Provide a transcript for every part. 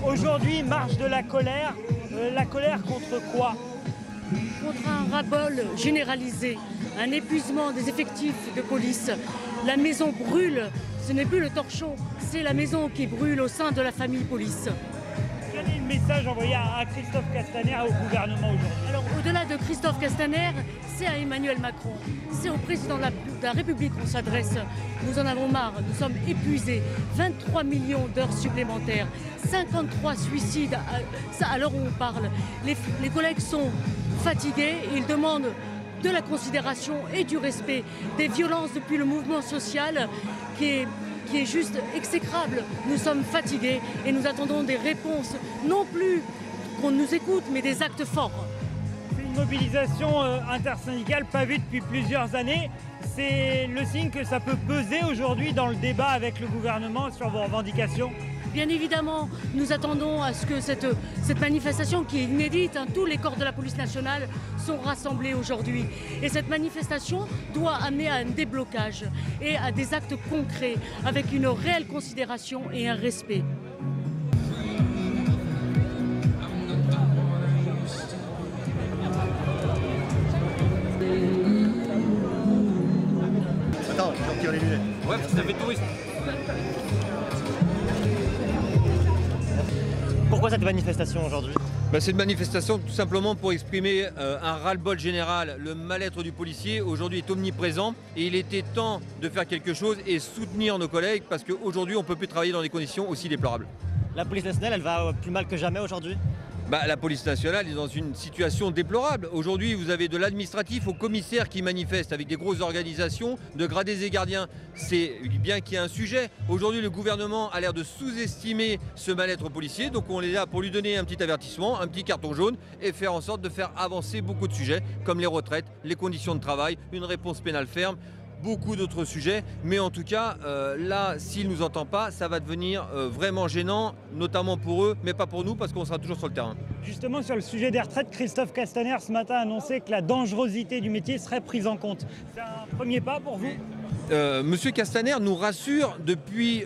Aujourd'hui, marche de la colère contre quoi? Contre un ras-bol généralisé, un épuisement des effectifs de police. La maison brûle, ce n'est plus le torchon, c'est la maison qui brûle au sein de la famille police. Quel est le message envoyé à Christophe Castaner et au gouvernement aujourd'hui? Alors au-delà de Christophe Castaner, c'est à Emmanuel Macron, c'est au président de la République qu'on s'adresse. Nous en avons marre, nous sommes épuisés. 23 millions d'heures supplémentaires, 53 suicides à l'heure où on parle. Les collègues sont fatigués, ils demandent de la considération et du respect. Des violences depuis le mouvement social qui est juste exécrable. Nous sommes fatigués et nous attendons des réponses, non plus qu'on nous écoute, mais des actes forts. C'est une mobilisation intersyndicale pas vue depuis plusieurs années. C'est le signe que ça peut peser aujourd'hui dans le débat avec le gouvernement sur vos revendications? Bien évidemment, nous attendons à ce que cette manifestation qui est inédite, tous les corps de la police nationale sont rassemblés aujourd'hui. Et cette manifestation doit amener à un déblocage et à des actes concrets avec une réelle considération et un respect. Attends, je retire les lunettes. Ouais, parce que ça fait touriste. Pourquoi cette manifestation aujourd'hui? C'est une manifestation tout simplement pour exprimer un ras-le-bol général. Le mal-être du policier aujourd'hui est omniprésent et il était temps de faire quelque chose et soutenir nos collègues parce qu'aujourd'hui on ne peut plus travailler dans des conditions aussi déplorables. La police nationale, elle va plus mal que jamais aujourd'hui? La police nationale est dans une situation déplorable. Aujourd'hui, vous avez de l'administratif au commissaire qui manifeste avec des grosses organisations de gradés et gardiens. C'est bien qu'il y ait un sujet. Aujourd'hui, le gouvernement a l'air de sous-estimer ce mal-être policier. Donc on est là pour lui donner un petit avertissement, un petit carton jaune et faire en sorte de faire avancer beaucoup de sujets comme les retraites, les conditions de travail, une réponse pénale ferme. Beaucoup d'autres sujets, mais en tout cas, là, s'il ne nous entend pas, ça va devenir vraiment gênant, notamment pour eux, mais pas pour nous, parce qu'on sera toujours sur le terrain. Justement, sur le sujet des retraites, Christophe Castaner, ce matin, a annoncé que la dangerosité du métier serait prise en compte. C'est un premier pas pour vous? Monsieur Castaner nous rassure depuis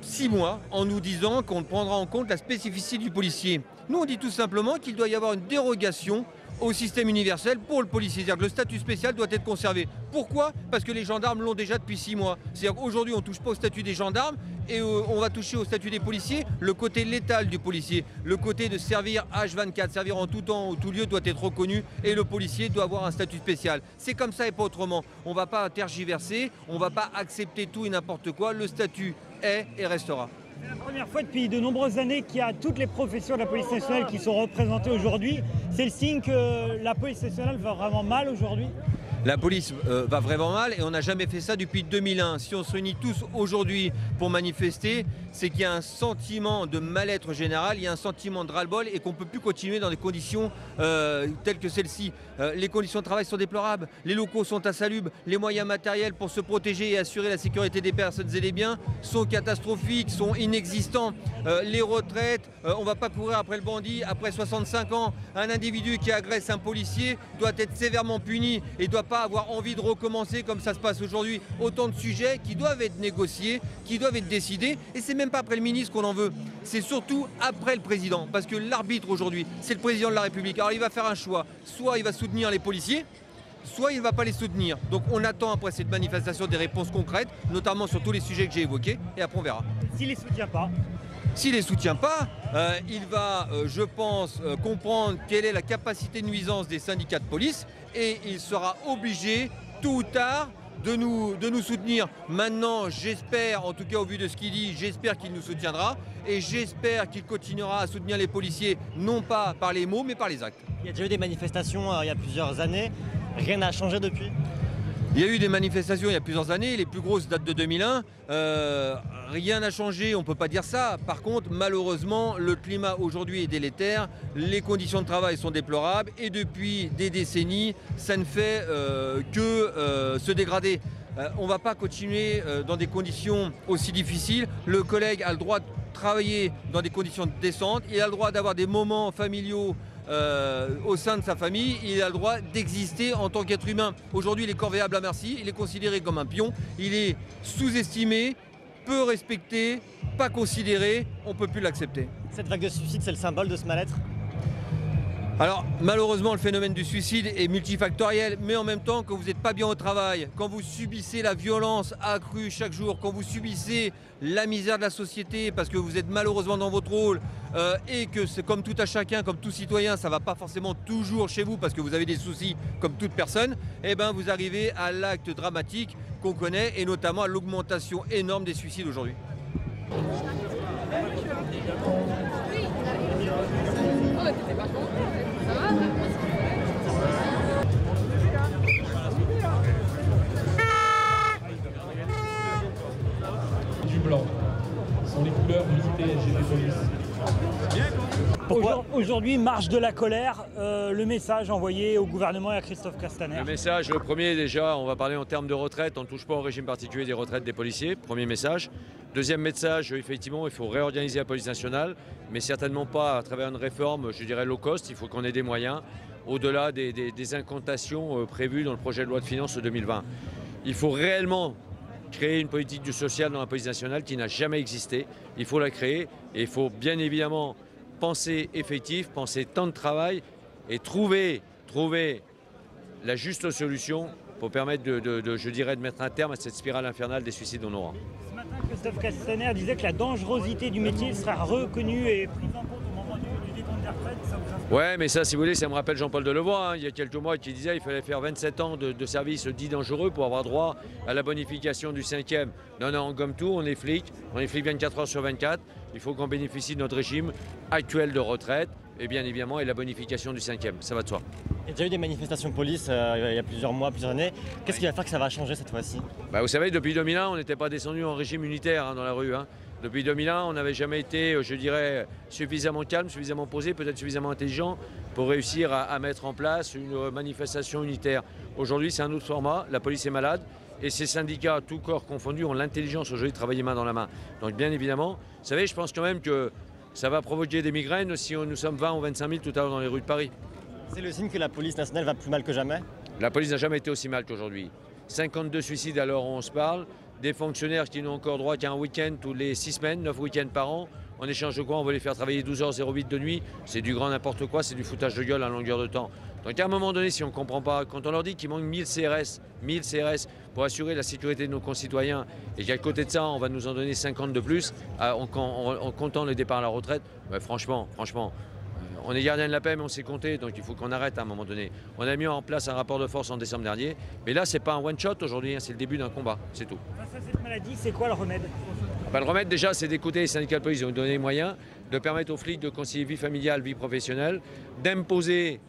6 mois en nous disant qu'on prendra en compte la spécificité du policier. Nous, on dit tout simplement qu'il doit y avoir une dérogation au système universel pour le policier. C'est-à-dire que le statut spécial doit être conservé. Pourquoi? Parce que les gendarmes l'ont déjà depuis 6 mois. C'est-à-dire qu'aujourd'hui, on ne touche pas au statut des gendarmes et on va toucher au statut des policiers. Le côté létal du policier, le côté de servir H24, servir en tout temps, en tout lieu doit être reconnu et le policier doit avoir un statut spécial. C'est comme ça et pas autrement. On ne va pas tergiverser, on ne va pas accepter tout et n'importe quoi. Le statut est et restera. C'est la première fois depuis de nombreuses années qu'il y a toutes les professions de la police nationale qui sont représentées aujourd'hui. C'est le signe que la police nationale va vraiment mal aujourd'hui? La police va vraiment mal et on n'a jamais fait ça depuis 2001. Si on se réunit tous aujourd'hui pour manifester, c'est qu'il y a un sentiment de mal-être général, il y a un sentiment de ras-le-bol et qu'on ne peut plus continuer dans des conditions telles que celles-ci. Les conditions de travail sont déplorables, les locaux sont insalubres, les moyens matériels pour se protéger et assurer la sécurité des personnes et des biens sont catastrophiques, sont inexistants. Les retraites, on ne va pas courir après le bandit après 65 ans. Un individu qui agresse un policier doit être sévèrement puni et doit pas avoir envie de recommencer comme ça se passe aujourd'hui. Autant de sujets qui doivent être négociés, qui doivent être décidés et c'est même pas après le ministre qu'on en veut, c'est surtout après le président parce que l'arbitre aujourd'hui c'est le président de la République. Alors il va faire un choix, soit il va soutenir les policiers, soit il ne va pas les soutenir. Donc on attend après cette manifestation des réponses concrètes, notamment sur tous les sujets que j'ai évoqués et après on verra. S'il ne les soutient pas? S'il ne les soutient pas, il va, je pense, comprendre quelle est la capacité de nuisance des syndicats de police et il sera obligé, tôt ou tard, de nous soutenir. Maintenant, j'espère, en tout cas au vu de ce qu'il dit, j'espère qu'il nous soutiendra et j'espère qu'il continuera à soutenir les policiers, non pas par les mots, mais par les actes. Il y a déjà eu des manifestations il y a plusieurs années. Rien n'a changé depuis? Il y a eu des manifestations il y a plusieurs années, les plus grosses datent de 2001. Rien n'a changé, on ne peut pas dire ça. Par contre, malheureusement, le climat aujourd'hui est délétère, les conditions de travail sont déplorables et depuis des décennies, ça ne fait que se dégrader. On ne va pas continuer dans des conditions aussi difficiles. Le collègue a le droit de travailler dans des conditions décentes, il a le droit d'avoir des moments familiaux au sein de sa famille, il a le droit d'exister en tant qu'être humain. Aujourd'hui, il est corvéable à merci, il est considéré comme un pion, il est sous-estimé, peu respecté, pas considéré, on ne peut plus l'accepter. Cette vague de suicide, c'est le symbole de ce mal-être? Alors malheureusement le phénomène du suicide est multifactoriel, mais en même temps quand vous n'êtes pas bien au travail, quand vous subissez la violence accrue chaque jour, quand vous subissez la misère de la société parce que vous êtes malheureusement dans votre rôle et que c'est comme tout à chacun, comme tout citoyen, ça ne va pas forcément toujours chez vous parce que vous avez des soucis comme toute personne, et ben vous arrivez à l'acte dramatique qu'on connaît et notamment à l'augmentation énorme des suicides aujourd'hui. Du blanc sont les couleurs du TSGP Police. Aujourd'hui, marche de la colère, le message envoyé au gouvernement et à Christophe Castaner. Le message, le premier déjà, on va parler en termes de retraite, on ne touche pas au régime particulier des retraites des policiers, premier message. Deuxième message, effectivement, il faut réorganiser la police nationale, mais certainement pas à travers une réforme, je dirais low cost, il faut qu'on ait des moyens, au-delà des incantations prévues dans le projet de loi de finances 2020. Il faut réellement créer une politique du social dans la police nationale qui n'a jamais existé, il faut la créer et il faut bien évidemment penser effectif, penser temps de travail et trouver la juste solution pour permettre je dirais, de mettre un terme à cette spirale infernale des suicides en Nord. Ce matin, Christophe Castaner disait que la dangerosité du métier sera reconnue et prise en compte au moment du décompte des retraites. Ça vous inspire? Ouais, mais ça, si vous voulez, ça me rappelle Jean-Paul Delevoye, hein, il y a quelques mois, qui disait qu'il fallait faire 27 ans de service dit dangereux pour avoir droit à la bonification du 5e. Non, on gomme tout, on est flic 24 heures sur 24. Il faut qu'on bénéficie de notre régime actuel de retraite et bien évidemment et la bonification du 5e, ça va de soi. Il y a déjà eu des manifestations de police il y a plusieurs mois, plusieurs années. Qu'est-ce qui va faire que ça va changer cette fois-ci? Vous savez, depuis 2001, on n'était pas descendu en régime unitaire dans la rue. Depuis 2001, on n'avait jamais été, je dirais, suffisamment calme, suffisamment posé, peut-être suffisamment intelligent pour réussir à mettre en place une manifestation unitaire. Aujourd'hui, c'est un autre format, la police est malade et ces syndicats, tous corps confondus, ont l'intelligence aujourd'hui de travailler main dans la main. Donc bien évidemment, vous savez, je pense quand même que ça va provoquer des migraines si nous sommes 20 ou 25 000 tout à l'heure dans les rues de Paris. C'est le signe que la police nationale va plus mal que jamais? La police n'a jamais été aussi mal qu'aujourd'hui. 52 suicides à l'heure où on se parle, des fonctionnaires qui n'ont encore droit qu'à un week-end tous les 6 semaines, 9 week-ends par an. En échange de quoi on veut les faire travailler 12h08 de nuit. C'est du grand n'importe quoi, c'est du foutage de gueule à longueur de temps. Donc à un moment donné, si on ne comprend pas, quand on leur dit qu'il manque 1000 CRS pour assurer la sécurité de nos concitoyens et qu'à côté de ça, on va nous en donner 50 de plus en comptant le départ à la retraite, franchement, on est gardien de la paix mais on s'est compté, donc il faut qu'on arrête à un moment donné. On a mis en place un rapport de force en décembre dernier, mais là, c'est pas un one-shot aujourd'hui, c'est le début d'un combat, c'est tout. Face à cette maladie, c'est quoi le remède? Le remède déjà, c'est d'écouter les syndicats de police, ils ont donné les moyens, de permettre aux flics de concilier vie familiale, vie professionnelle, d'imposer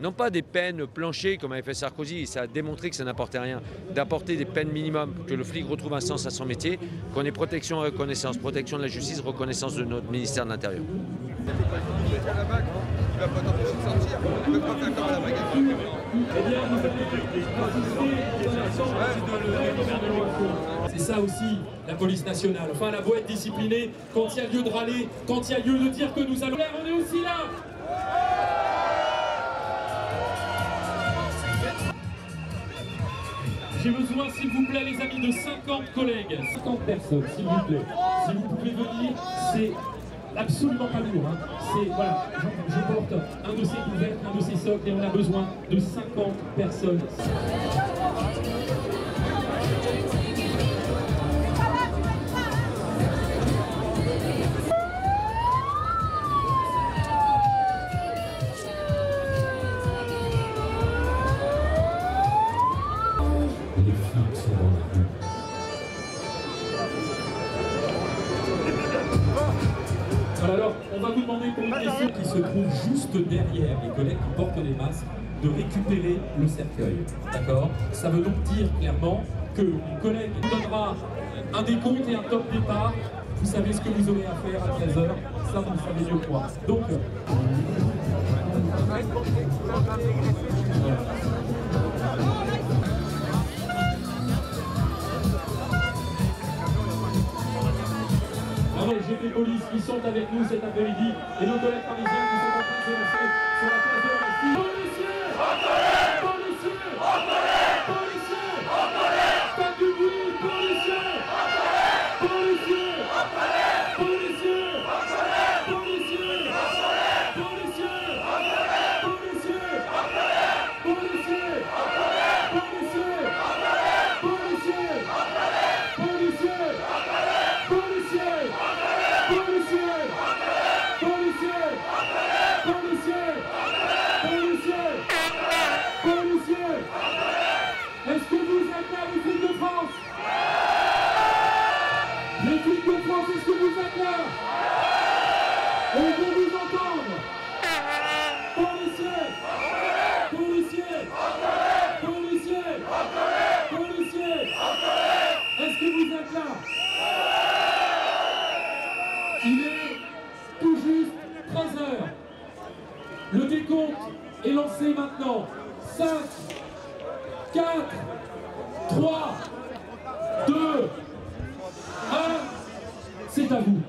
non pas des peines planchées comme avait fait Sarkozy, ça a démontré que ça n'apportait rien, d'apporter des peines minimum, que le flic retrouve un sens à son métier, qu'on ait protection et reconnaissance, protection de la justice, reconnaissance de notre ministère de l'Intérieur. C'est ça aussi la police nationale. Enfin, la beau être disciplinée quand il y a lieu de râler, quand il y a lieu de dire que nous allons. On est aussi là. J'ai besoin, s'il vous plaît, les amis, de 50 collègues. 50 personnes, s'il vous plaît. Si vous pouvez venir, c'est absolument pas lourd. C'est, voilà, je porte un de ces couverts, un de ces socles et on a besoin de 50 personnes. Alors, on va vous demander pour une question qui se trouve juste derrière les collègues qui portent des masques. de récupérer le cercueil. D'accord? Ça veut donc dire clairement que mon collègue nous donnera un décompte et un top départ. Vous savez ce que vous aurez à faire à 13h, ça vous le savez mieux que moi. Donc, les GP Police qui sont avec nous cet après-midi et nos collègues parisiens qui sont en train de se lancer sur la place de la Bastille. Policiers! Policiers! Policiers! Faites du bruit! Policiers! Policiers! Policiers! Policiers! Policiers! Policiers! Policiers! Policiers! Policiers! Policiers! Policiers! Policiers! Policiers! Policiers! Policiers! Policiers! Est-ce que vous êtes là, les flics de France? Les flics de France, est-ce que vous êtes là? On veut vous entendre! Policiers! Policiers! Policiers! Policiers! Est-ce que vous êtes là? Il est tout juste 13h. Le décompte est lancé maintenant. 5, 4, 3, 2, 1. C'est à vous.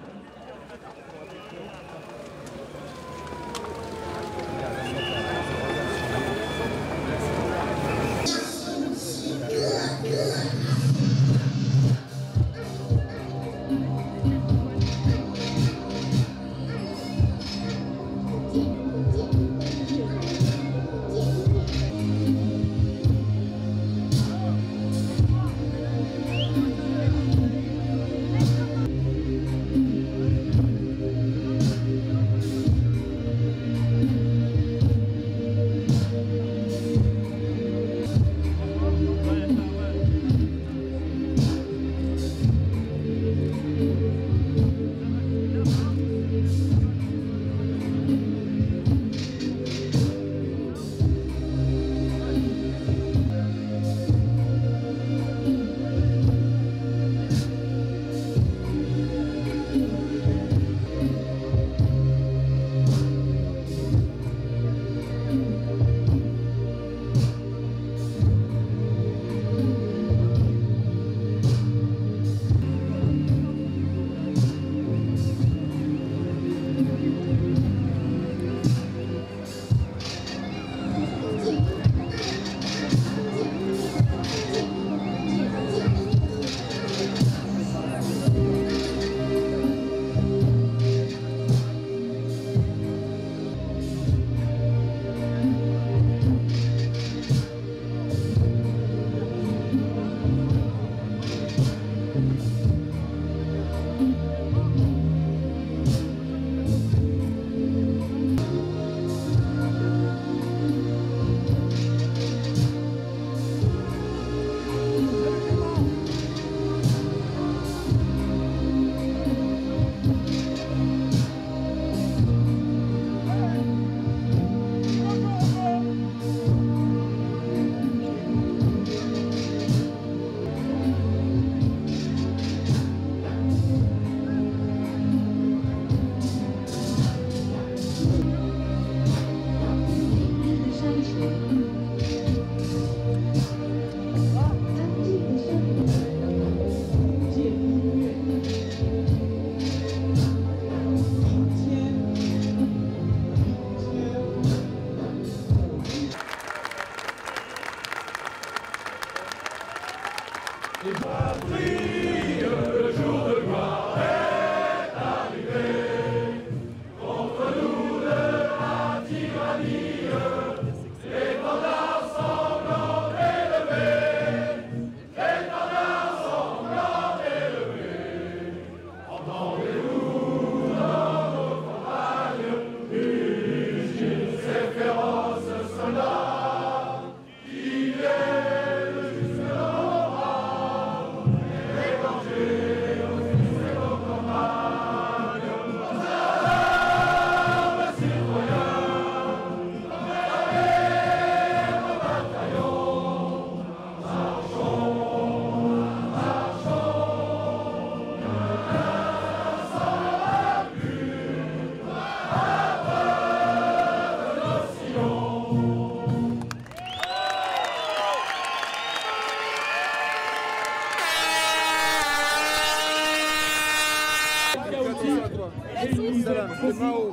salam. C'est Mao.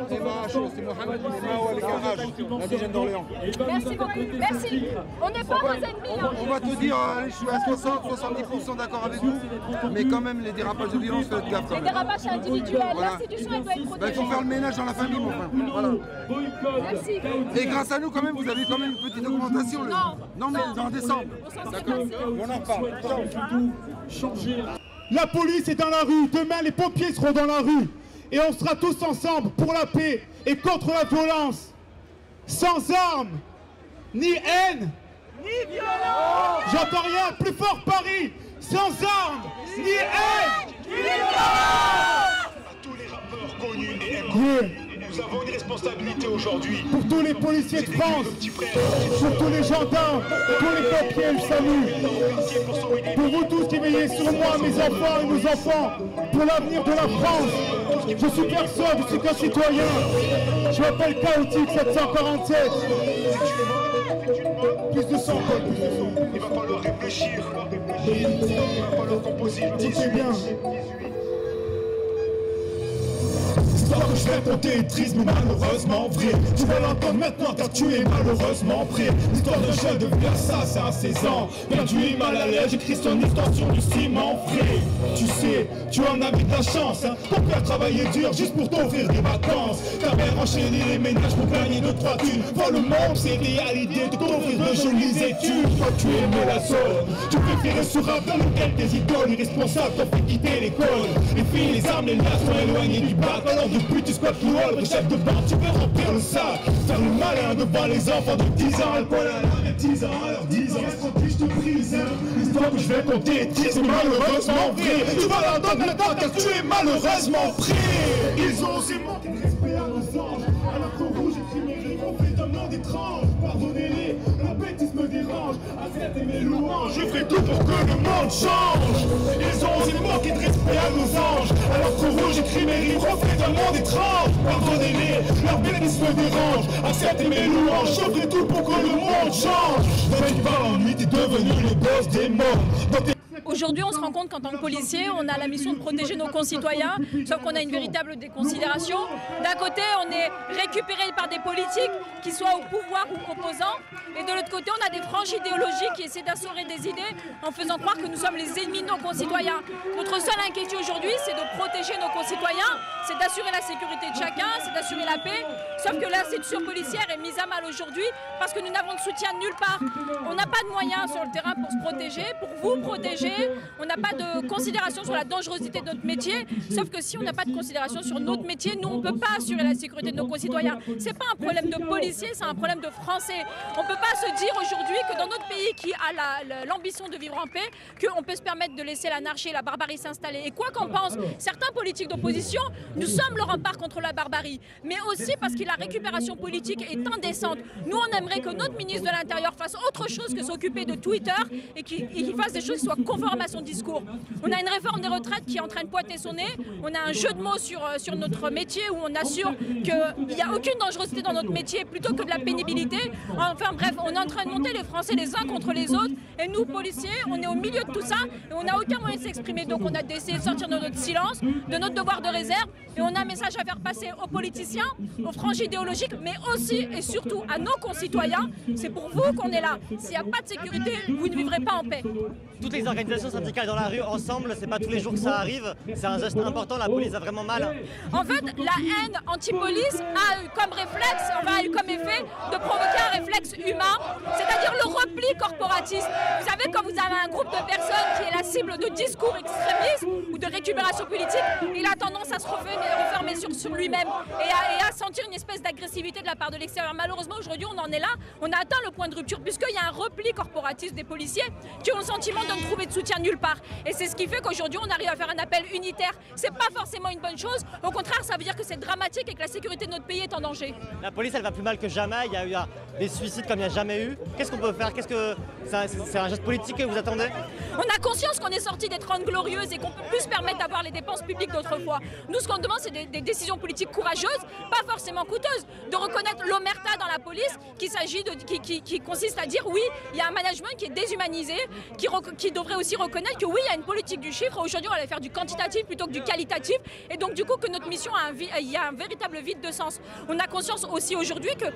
C'est Mao, c'est Mohamed Mao avec un H, la légende d'Orléans. Merci beaucoup. Merci. On n'est pas vos ennemis. On va te dire, je suis à 60-70% d'accord avec vous, mais quand même les dérapages de violence, faites gaffe quand même. Les dérapages individuels, l'institution elle doit être protégée. Il faut faire le ménage dans la famille, mon frère. Voilà. Merci. Et grâce à nous, quand même, vous avez quand même une petite augmentation. Non, mais en décembre. D'accord. On en parle. La police est dans la rue. Demain, les pompiers seront dans la rue. Et on sera tous ensemble pour la paix et contre la violence. Sans armes, ni haine, ni violence. J'entends rien. Plus fort, Paris. Sans armes, ni haine, ni violence. À tous les rappeurs connus et inconnus. Nous avons une responsabilité aujourd'hui. Pour tous les policiers de France, pour tous les gendarmes, pour les pompiers, le salut. Pour vous tous qui veillez sur moi, mes enfants et nos enfants, pour l'avenir de la France. Je suis personne, je suis qu'un citoyen. Je m'appelle Chaotique 747. Plus de sang, plus de sang. Il va falloir réfléchir. Il va falloir composer une discussion. bien. L'histoire que je vais raconter est triste mais malheureusement vrai. Tu vas l'entendre maintenant car tu es malheureusement prêt. L'histoire d'un jeune devenu assassin à 16 ans. Perdu et mal à l'aise, j'écris son histoire sur du ciment frais. Tu sais, tu en avais de la chance, hein. Ton père travaillait dur juste pour t'offrir des vacances. Ta mère enchaînait les ménages pour gagner 2-3 thunes. Voir le monde, c'est réalité de t'offrir de jolies études. Toi tu aimais la zone, tu préférais ce rap dans lequel tes idoles irresponsables t'ont fait quitter l'école. Les filles, les armes, les laces sont éloignées du bac. Alors depuis tu squattes le hall, chef de bande, tu peux remplir le sac. Faire le malin devant les enfants de 10 ans. Alcool à la 10 ans, alors 10 ans, je te brise. L'histoire que je vais compter est triste mais malheureusement vrai. Tu vas l'entendre maintenant car tu es malheureusement prêt. Ils ont aussi manqué de respect à nos anges. À la croix rouge, j'écris mes rimes, on fait un monde étrange. Pardonnez-les, la bêtise me dérange. Acceptez mes louanges, je ferai tout pour que le monde change. Ils ont aussi manqué de respect à nos anges. À la croix rouge, j'écris mes rimes, on fait un monde étrange. Pardonnez-les, leur bêtise me dérange. Acceptez mes louanges, je ferai tout pour que le monde change. Toi tu parles en nuit, t'es devenu le boss des morts. Aujourd'hui, on se rend compte qu'en tant que policier, on a la mission de protéger nos concitoyens, sauf qu'on a une véritable déconsidération. D'un côté, on est récupéré par des politiques qui soient au pouvoir ou opposants, et de l'autre côté, on a des franges idéologiques qui essaient d'assurer des idées en faisant croire que nous sommes les ennemis de nos concitoyens. Notre seule inquiétude aujourd'hui, c'est de protéger nos concitoyens, c'est d'assurer la sécurité de chacun, c'est d'assurer la paix, sauf que l'institution policière est mise à mal aujourd'hui parce que nous n'avons de soutien nulle part. On n'a pas de moyens sur le terrain pour se protéger, pour vous protéger. On n'a pas de considération sur la dangerosité de notre métier, sauf que si on n'a pas de considération sur notre métier, nous on ne peut pas assurer la sécurité de nos concitoyens. C'est pas un problème de policiers, c'est un problème de Français. On ne peut pas se dire aujourd'hui que dans notre pays qui a l'ambition de vivre en paix, qu'on peut se permettre de laisser l'anarchie et la barbarie s'installer. Et quoi qu'en pensent certains politiques d'opposition, nous sommes le rempart contre la barbarie, mais aussi parce que la récupération politique est indécente. Nous on aimerait que notre ministre de l'Intérieur fasse autre chose que s'occuper de Twitter et qu'il fasse des choses qui soient conformes à son discours. On a une réforme des retraites qui est en train de pointer son nez, on a un jeu de mots sur notre métier où on assure qu'il n'y a aucune dangerosité dans notre métier plutôt que de la pénibilité. Enfin bref, on est en train de monter les Français les uns contre les autres et nous policiers, on est au milieu de tout ça et on n'a aucun moyen de s'exprimer. Donc on a décidé de sortir de notre silence, de notre devoir de réserve et on a un message à faire passer aux politiciens, aux franges idéologiques, mais aussi et surtout à nos concitoyens. C'est pour vous qu'on est là. S'il n'y a pas de sécurité, vous ne vivrez pas en paix. Toutes les organisations syndicales dans la rue ensemble, c'est pas tous les jours que ça arrive. C'est un geste important, la police a vraiment mal. En fait, la haine anti-police a eu comme réflexe, a eu comme effet de provoquer un réflexe humain, c'est-à-dire le repli corporatiste. Vous savez, quand vous avez un groupe de personnes qui est la cible de discours extrémistes ou de récupération politique, il a tendance à se refermer sur lui-même et à sentir une espèce d'agressivité de la part de l'extérieur. Malheureusement, aujourd'hui, on en est là. On a atteint le point de rupture puisqu'il y a un repli corporatiste des policiers qui ont le sentiment de ne trouver de soutien nulle part. Et c'est ce qui fait qu'aujourd'hui, on arrive à faire un appel unitaire. C'est pas forcément une bonne chose. Au contraire, ça veut dire que c'est dramatique et que la sécurité de notre pays est en danger. La police, elle va plus mal que jamais. Il y a eu des suicides comme il n'y a jamais eu. Qu'est-ce qu'on peut faire? C'est un geste politique que vous attendez? On a conscience qu'on est sorti des 30 glorieuses et qu'on peut plus se permettre d'avoir les dépenses publiques d'autrefois. Nous, ce qu'on demande, c'est des décisions politiques courageuses, pas forcément coûteuses, de reconnaître l'omerta dans la police, qui consiste à dire oui, il y a un management qui est déshumanisé, qui devrait aussi reconnaître que oui, il y a une politique du chiffre. Aujourd'hui, on va aller faire du quantitatif plutôt que du qualitatif. Et donc, du coup, que notre mission il y a un véritable vide de sens. On a conscience aussi aujourd'hui que,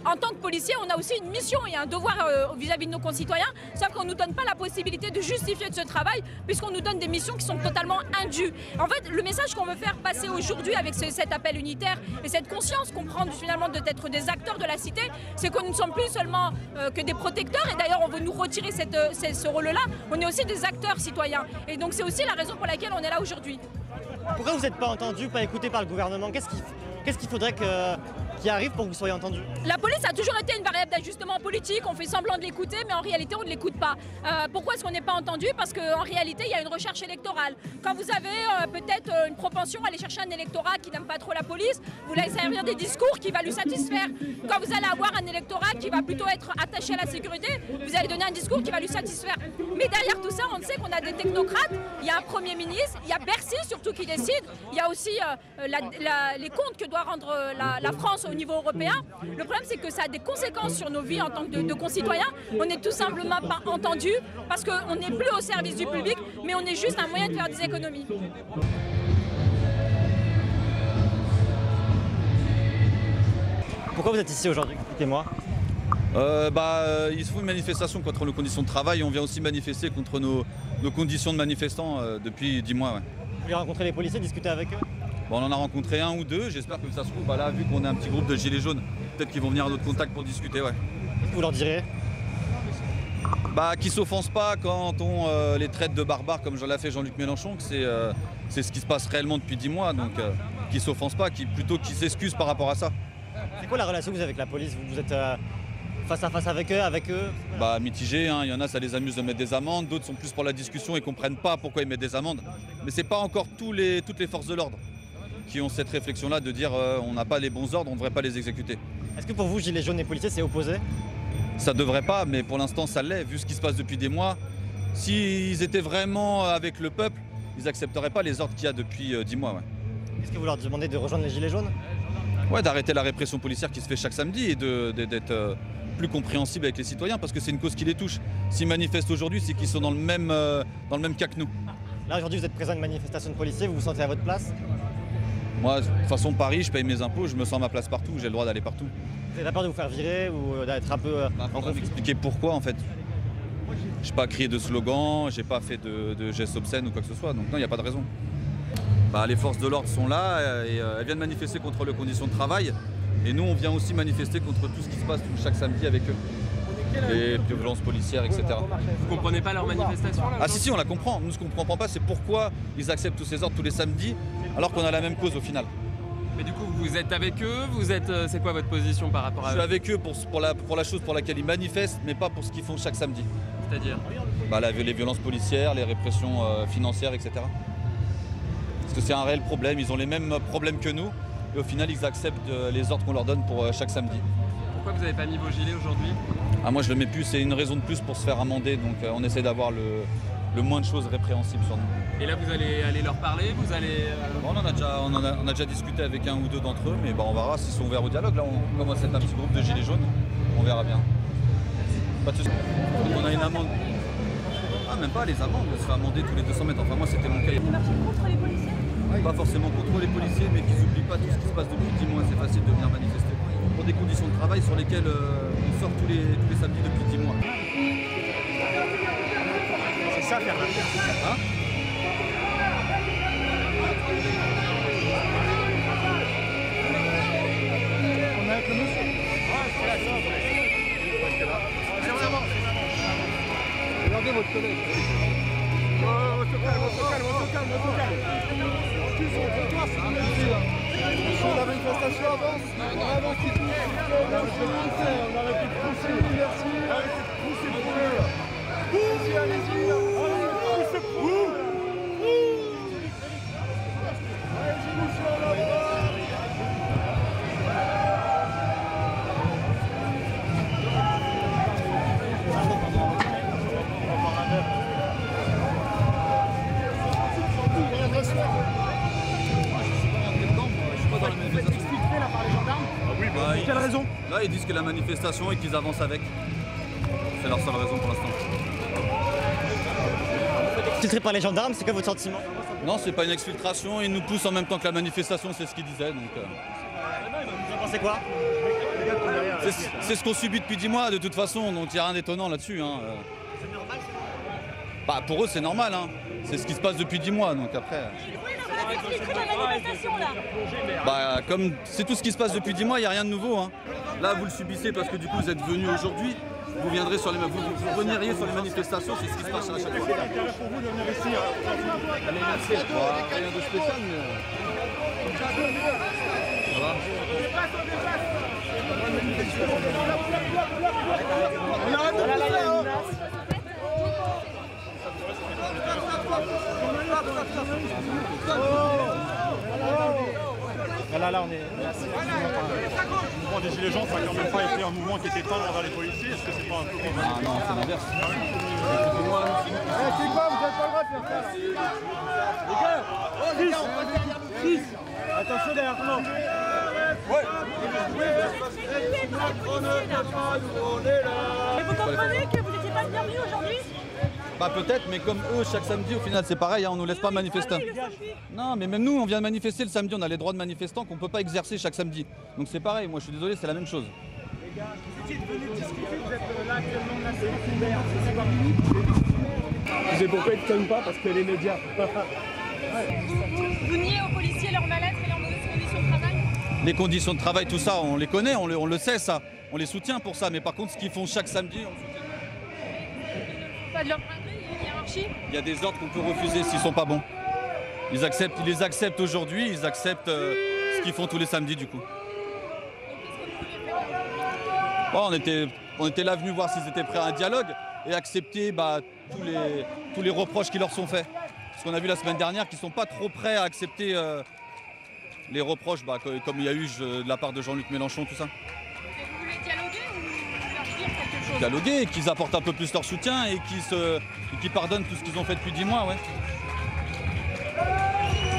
en tant que policier, on a aussi une mission et un devoir vis-à-vis de nos concitoyens. Sauf qu'on ne nous donne pas la possibilité de justifier de ce travail, puisqu'on nous donne des missions qui sont totalement indues. En fait, le message qu'on veut faire passer aujourd'hui avec cet appel unitaire et cette conscience qu'on prend finalement d'être des acteurs de la cité, c'est que nous ne sommes plus seulement que des protecteurs. Et d'ailleurs, on veut nous retirer ce rôle-là. On est aussi des acteurs citoyens. Et donc, c'est aussi la raison pour laquelle on est là aujourd'hui. Pourquoi vous n'êtes pas entendu, pas écouté par le gouvernement? Qu'est-ce qu'il faudrait qui arrive pour que vous soyez entendu? La police a toujours été une variable d'ajustement politique, on fait semblant de l'écouter, mais en réalité on ne l'écoute pas. Pourquoi est-ce qu'on n'est pas entendu? Parce qu'en réalité il y a une recherche électorale. Quand vous avez peut-être une propension à aller chercher un électorat qui n'aime pas trop la police, vous allez servir des discours qui va lui satisfaire. Quand vous allez avoir un électorat qui va plutôt être attaché à la sécurité, vous allez donner un discours qui va lui satisfaire. Mais derrière tout ça, on sait qu'on a des technocrates, il y a un Premier ministre, il y a Bercy surtout qui décide, il y a aussi les comptes que doit rendre la France au niveau européen. Le problème, c'est que ça a des conséquences sur nos vies en tant que de concitoyens. On n'est tout simplement pas entendus parce qu'on n'est plus au service du public, mais on est juste un moyen de faire des économies. Pourquoi vous êtes ici aujourd'hui? Expliquez-moi. Il se faut une manifestation contre nos conditions de travail. On vient aussi manifester contre nos conditions de manifestants depuis 10 mois. Ouais. Vous voulez rencontrer les policiers, discuter avec eux? Bon, on en a rencontré un ou deux, j'espère que ça se trouve, là, vu qu'on est un petit groupe de gilets jaunes, peut-être qu'ils vont venir à notre contact pour discuter, ouais. Vous leur direz? Qu'ils s'offensent pas quand on les traite de barbares comme l'a fait Jean-Luc Mélenchon, que c'est ce qui se passe réellement depuis 10 mois, donc qu'ils s'offensent pas, plutôt qu'ils s'excusent par rapport à ça. C'est quoi la relation que vous avez avec la police? Vous êtes face à face avec eux? Mitigé, hein. Il y en a, ça les amuse de mettre des amendes, d'autres sont plus pour la discussion et comprennent pas pourquoi ils mettent des amendes. Mais c'est pas encore toutes les forces de l'ordre qui ont cette réflexion-là de dire on n'a pas les bons ordres, on ne devrait pas les exécuter. Est-ce que pour vous, gilets jaunes et policiers, c'est opposé? Ça devrait pas, mais pour l'instant ça l'est, vu ce qui se passe depuis des mois. S'ils étaient vraiment avec le peuple, ils n'accepteraient pas les ordres qu'il y a depuis 10 mois. Ouais. Est-ce que vous leur demandez de rejoindre les gilets jaunes? Ouais, d'arrêter la répression policière qui se fait chaque samedi et d'être plus compréhensible avec les citoyens, parce que c'est une cause qui les touche. S'ils manifestent aujourd'hui, c'est qu'ils sont dans le même cas que nous. Là aujourd'hui, vous êtes présent à une manifestation de policiers, vous vous sentez à votre place? Moi, de toute façon, Paris, je paye mes impôts, je me sens à ma place partout, j'ai le droit d'aller partout. Vous avez peur de vous faire virer ou d'être un peu en conflit? Expliquer pourquoi, en fait. Je n'ai pas crié de slogan, j'ai pas fait de gestes obscènes ou quoi que ce soit, donc non, il n'y a pas de raison. Les forces de l'ordre sont là et elles viennent manifester contre les conditions de travail. Et nous, on vient aussi manifester contre tout ce qui se passe chaque samedi avec eux. Les violences policières, etc. Vous comprenez pas leur manifestation là? Ah si, on la comprend. Nous, ce qu'on ne comprend pas, c'est pourquoi ils acceptent tous ces ordres tous les samedis, alors qu'on a la même cause au final. Mais du coup, vous êtes avec eux, c'est quoi votre position par rapport à eux? Je suis avec eux pour la chose pour laquelle ils manifestent, mais pas pour ce qu'ils font chaque samedi. C'est-à-dire? Les violences policières, les répressions financières, etc. Parce que c'est un réel problème, ils ont les mêmes problèmes que nous, et au final, ils acceptent les ordres qu'on leur donne pour chaque samedi. Pourquoi vous n'avez pas mis vos gilets aujourd'hui? Moi je le mets plus, c'est une raison de plus pour se faire amender, donc on essaie d'avoir le moins de choses répréhensibles sur nous. Et là vous allez aller leur parler, vous allez... On a déjà discuté avec un ou deux d'entre eux, mais on verra s'ils sont ouverts au dialogue. Là on commence à être un petit groupe de gilets jaunes, on verra bien. Pas de soucis. On a une amende. Même pas les amendes, on se fait amender tous les 200 mètres, enfin moi c'était mon cas. Vous marchez contre les policiers? Pas forcément contre les policiers, mais qu'ils n'oublient pas tout ce qui se passe depuis 10 mois, c'est facile de venir manifester. Pour des conditions de travail sur lesquelles on sort tous les samedis depuis 10 mois. C'est ça faire hein? On est avec le monsieur. Regardez votre collègue. On se calme. La manifestation avance. On avance qui tout. On arrête de pousser. Merci. Arrêtez de pousser pour eux. Allez-y. Allez-y, monsieur, on avance. Quelle raison? Là, ils disent que la manifestation et qu'ils avancent avec. C'est leur seule raison pour l'instant. Infiltré par les gendarmes, c'est quoi votre sentiment? Non, c'est pas une exfiltration, ils nous poussent en même temps que la manifestation, c'est ce qu'ils disaient. Donc, Vous en pensez quoi? c'est ce qu'on subit depuis 10 mois de toute façon, donc il n'y a rien d'étonnant là-dessus. Hein. C'est normal, Bah, pour eux, c'est normal, hein. C'est ce qui se passe depuis 10 mois, donc après... Bah, comme c'est tout ce qui se passe depuis 10 mois, il n'y a rien de nouveau. Hein. Là, vous le subissez parce que du coup, vous êtes venus aujourd'hui. Vous viendrez sur les vous reviendriez sur les manifestations, c'est ce qui se passe à chaque fois. Rien de spécial, mais... Ça va. On arrête de pousser, hein. Là, on est assez... Le mouvement des Gilets jaunes, ça n'a quand même pas été un mouvement qui était tendre envers les policiers. Est-ce que c'est pas un peu comme... Ah non, c'est l'inverse. C'est quoi? Vous n'avez pas le droit de faire ça là. Les gars, on va derrière nous. Attention derrière toi. Ouais. Et vous comprenez que vous n'étiez pas bienvenus aujourd'hui? Bah peut-être, mais comme eux, chaque samedi, au final, c'est pareil, hein, on nous laisse pas manifester. Non, mais même nous, on vient de manifester le samedi, on a les droits de manifestants qu'on peut pas exercer chaque samedi. Donc c'est pareil, moi je suis désolé, c'est la même chose. Les gars, vous étiez venus discuter, vous êtes là actuellement menacés. Vous savez pourquoi ils ne tiennent pas? Parce que les médias. Vous niez aux policiers leur mal-être et leurs mauvaises conditions de travail? Les conditions de travail, tout ça, on les connaît, on le sait ça. On les soutient pour ça, mais par contre, ce qu'ils font chaque samedi, on le soutient. Pas de leur braderie, il y a une hiérarchie? Il y a des ordres qu'on peut refuser s'ils sont pas bons. Ils les acceptent aujourd'hui, ils acceptent ce qu'ils font tous les samedis du coup. Bon, on était là venus voir s'ils étaient prêts à un dialogue et accepter tous les reproches qui leur sont faits. Parce qu'on a vu la semaine dernière qu'ils ne sont pas trop prêts à accepter les reproches, comme il y a eu de la part de Jean-Luc Mélenchon, tout ça. Vous voulez dialoguer ou leur dire quelque chose? Dialoguer, qu'ils apportent un peu plus leur soutien et qu'ils pardonnent tout ce qu'ils ont fait depuis 10 mois, ouais.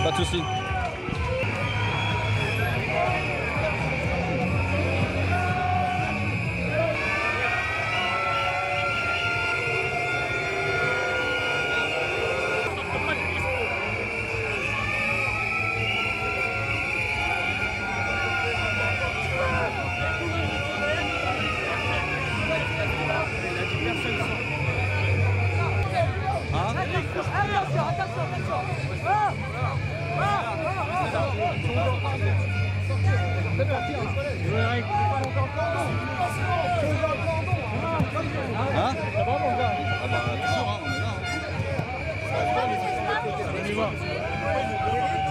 Pas de soucis. Hein? Ah bah toujours, hein, on est là.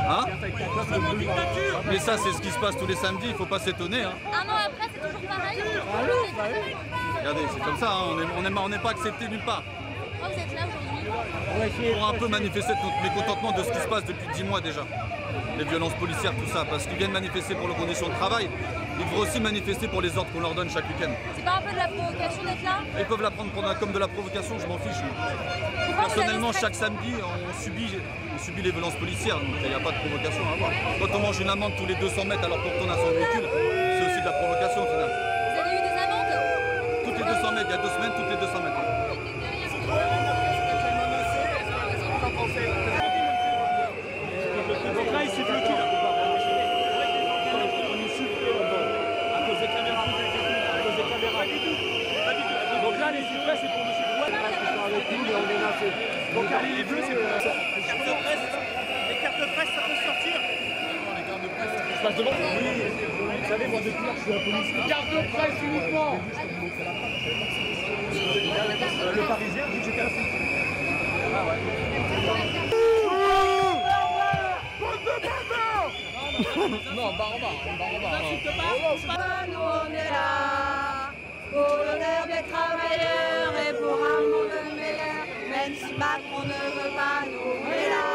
Hein? Mais ça c'est ce qui se passe tous les samedis, il faut pas s'étonner. Hein. Un an après, c'est toujours pareil. Regardez, c'est comme ça, hein, on n'est pas accepté nulle part. Pourquoi vous êtes là aujourd'hui? Pour un peu manifester notre mécontentement de ce qui se passe depuis 10 mois déjà. Les violences policières, tout ça, parce qu'ils viennent manifester pour leurs conditions de travail, ils devraient aussi manifester pour les ordres qu'on leur donne chaque week-end. C'est pas un peu de la provocation d'être là? Ils peuvent la prendre comme de la provocation, je m'en fiche. Personnellement, chaque samedi, on subit les violences policières, donc il n'y a pas de provocation à avoir. Quand on mange une amende tous les 200 mètres alors qu'on retourne à son véhicule, c'est aussi de la provocation au final. Vous avez eu des amendes? Toutes les 200 mètres, il y a 2 semaines, toutes les 200 mètres. Donc là, il s'est bloqué là. On nous souffle à cause des caméras. À cause des caméras. Donc là, les sifflets, c'est pour nous souffler. Donc allez, les bleus, c'est pour ça. Les cartes de presse, ça peut sortir. Les cartes de presse, ça se passe devant. Oui, vous savez, moi, depuis là, je suis la police. Les cartes de presse uniquement. Le Parisien, vu que j'étais à la police. Ah ouais. Non, barre-en-bas. Nous on est là pour l'honneur des travailleurs et pour un monde meilleur. Même si Macron ne veut pas, nous on est là.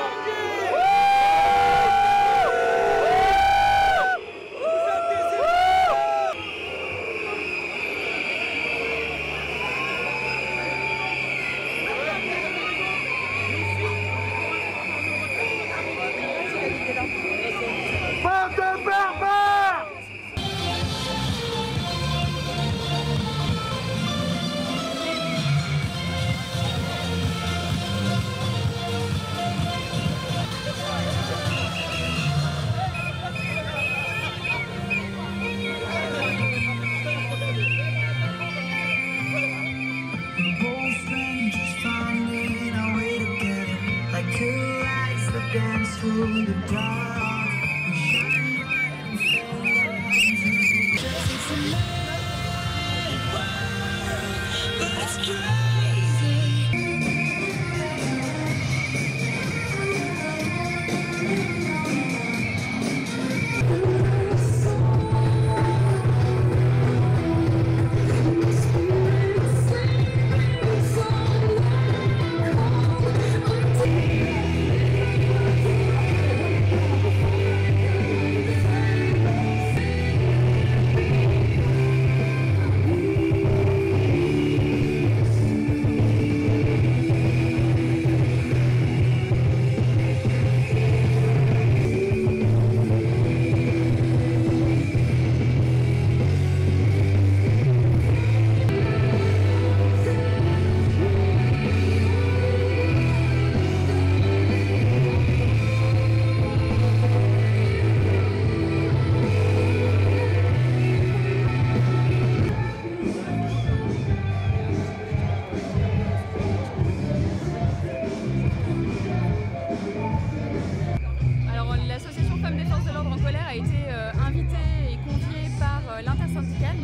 l'intersyndicale.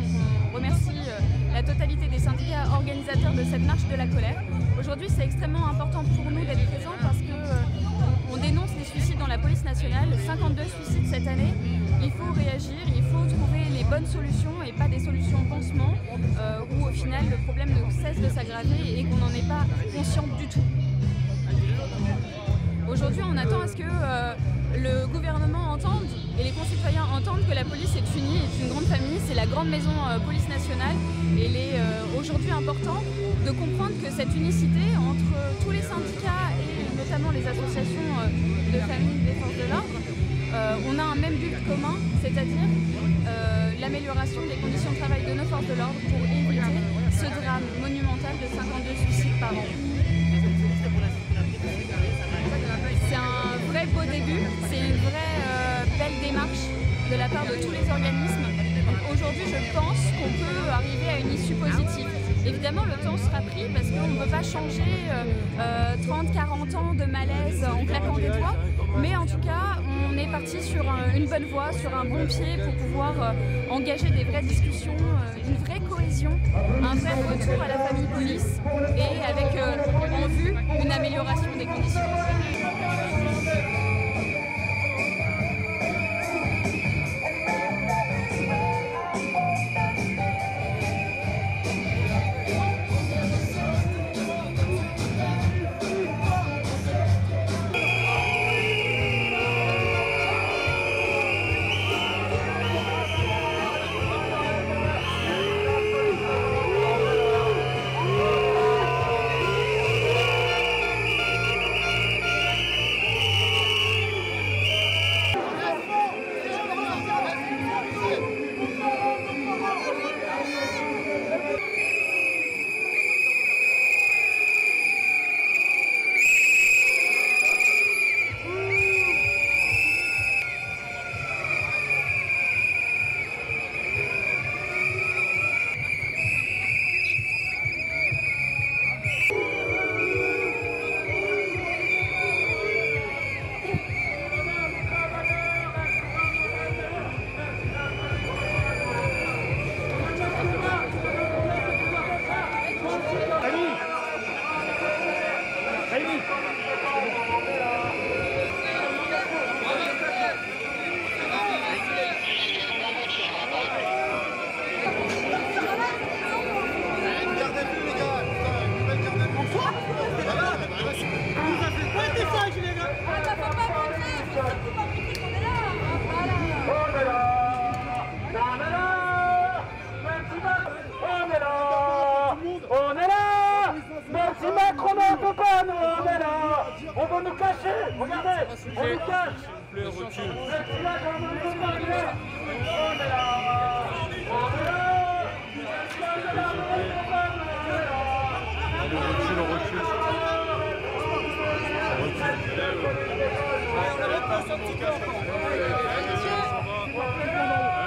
On remercie la totalité des syndicats organisateurs de cette marche de la colère. Aujourd'hui, c'est extrêmement important pour nous d'être présents parce qu'on dénonce les suicides dans la police nationale, 52 suicides cette année. Il faut réagir, il faut trouver les bonnes solutions et pas des solutions pansements où au final le problème ne cesse de s'aggraver et qu'on n'en est pas conscient du tout. Aujourd'hui, on attend à ce que le gouvernement entende et les concitoyens entendent que la police est unie, est une grande famille, c'est la grande maison police nationale. Et il est aujourd'hui important de comprendre que cette unicité entre tous les syndicats et notamment les associations de familles des forces de l'ordre, on a un même but commun, c'est-à-dire l'amélioration des conditions de travail de nos forces de l'ordre pour éviter ce drame monumental de 52 suicides par an. C'est un vrai beau début, c'est une vraie belle démarche de la part de tous les organismes. Aujourd'hui, je pense qu'on peut arriver à une issue positive. Évidemment, le temps sera pris parce qu'on ne peut pas changer 30-40 ans de malaise en claquant des doigts. Mais en tout cas, on est parti sur une bonne voie, sur un bon pied pour pouvoir engager des vraies discussions, une vraie cohésion, un vrai retour à la famille police et avec en vue une amélioration des conditions. On va nous cacher, regardez, on nous cache. Le recul.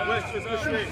Ouais, je fais ce que je fais.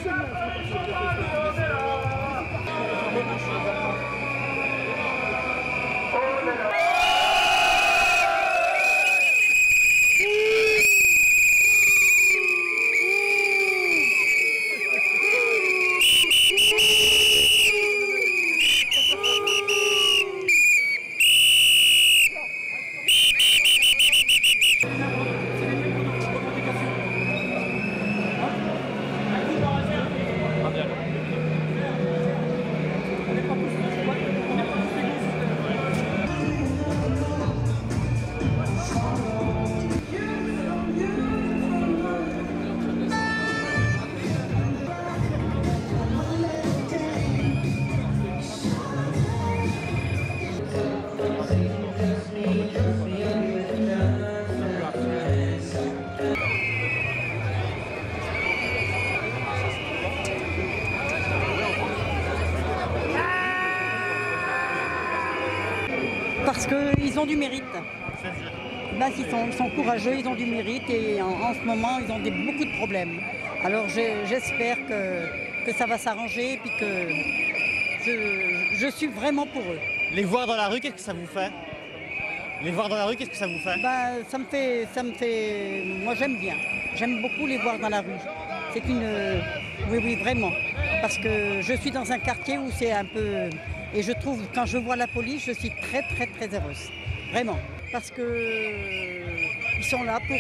Parce qu'ils ont du mérite. Là, ils sont courageux, ils ont du mérite et en ce moment, ils ont beaucoup de problèmes. Alors j'espère que ça va s'arranger et puis que je suis vraiment pour eux. Les voir dans la rue, qu'est-ce que ça vous fait? Les voir dans la rue, qu'est-ce que ça vous fait? Ça me fait... Moi, j'aime bien. J'aime beaucoup les voir dans la rue. C'est une... oui, vraiment. Parce que je suis dans un quartier où c'est un peu... Et je trouve, quand je vois la police, je suis très, très, très heureuse. Vraiment. Parce que ils sont là pour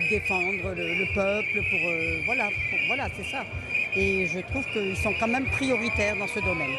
défendre le peuple, voilà, c'est ça. Et je trouve qu'ils sont quand même prioritaires dans ce domaine.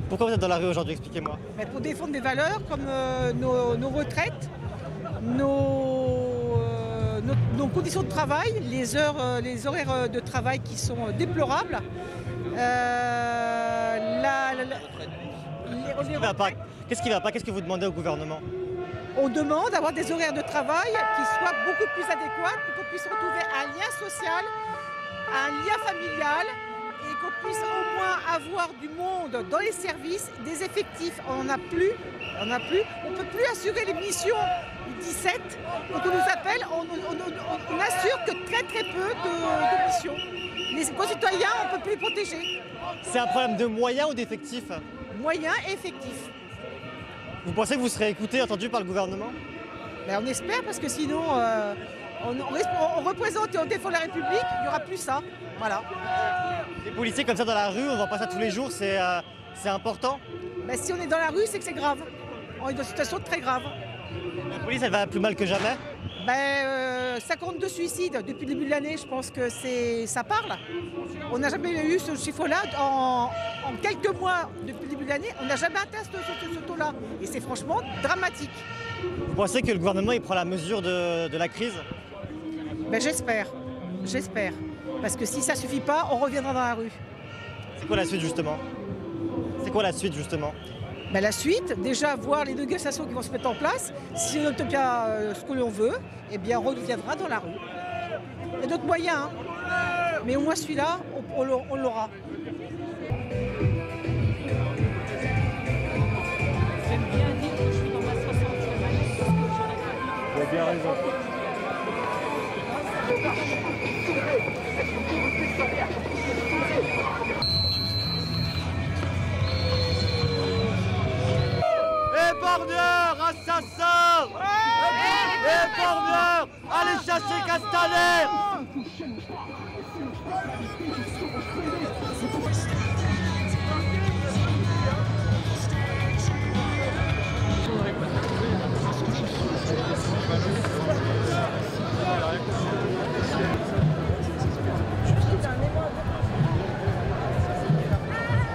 Pourquoi vous êtes dans la rue aujourd'hui? Expliquez-moi. Pour défendre des valeurs comme nos retraites, nos conditions de travail, les horaires de travail qui sont déplorables. Qu'est-ce qui ne va pas? Qu'est-ce que vous demandez au gouvernement? On demande d'avoir des horaires de travail qui soient beaucoup plus adéquats pour qu'on puisse retrouver un lien social, un lien familial, et qu'on puisse au moins avoir du monde dans les services, des effectifs. On n'en a plus, on ne peut plus assurer les missions du 17. Quand on nous appelle, on n'assure que très très peu de missions. Les concitoyens, on ne peut plus les protéger. C'est un problème de moyens ou d'effectifs? Moyens et effectifs. Vous pensez que vous serez écouté, entendu par le gouvernement? On espère, parce que sinon, on représente et on défend la République, il n'y aura plus ça. Voilà. Les policiers comme ça dans la rue, on voit pas ça tous les jours, c'est important? Si on est dans la rue, c'est que c'est grave. On est dans une situation très grave. La police, elle va plus mal que jamais? 52 suicides depuis le début de l'année, je pense que ça parle. On n'a jamais eu ce chiffre-là en quelques mois depuis le début de l'année. On n'a jamais atteint ce taux-là. Et c'est franchement dramatique. Vous pensez que le gouvernement il prend la mesure de la crise? J'espère. Parce que si ça ne suffit pas, on reviendra dans la rue. C'est quoi la suite justement? La suite, déjà voir les négociations qui vont se mettre en place. Si on n'obtient pas ce que l'on veut, on reviendra dans la rue. Il y a d'autres moyens. Mais au moins celui-là, on l'aura. J'aime bien dire que je suis dans ma 60e année parce que j'aurais pas dit. Vous avez bien raison. Borgneur, assassin! Borgneur, allez chasser Castaner!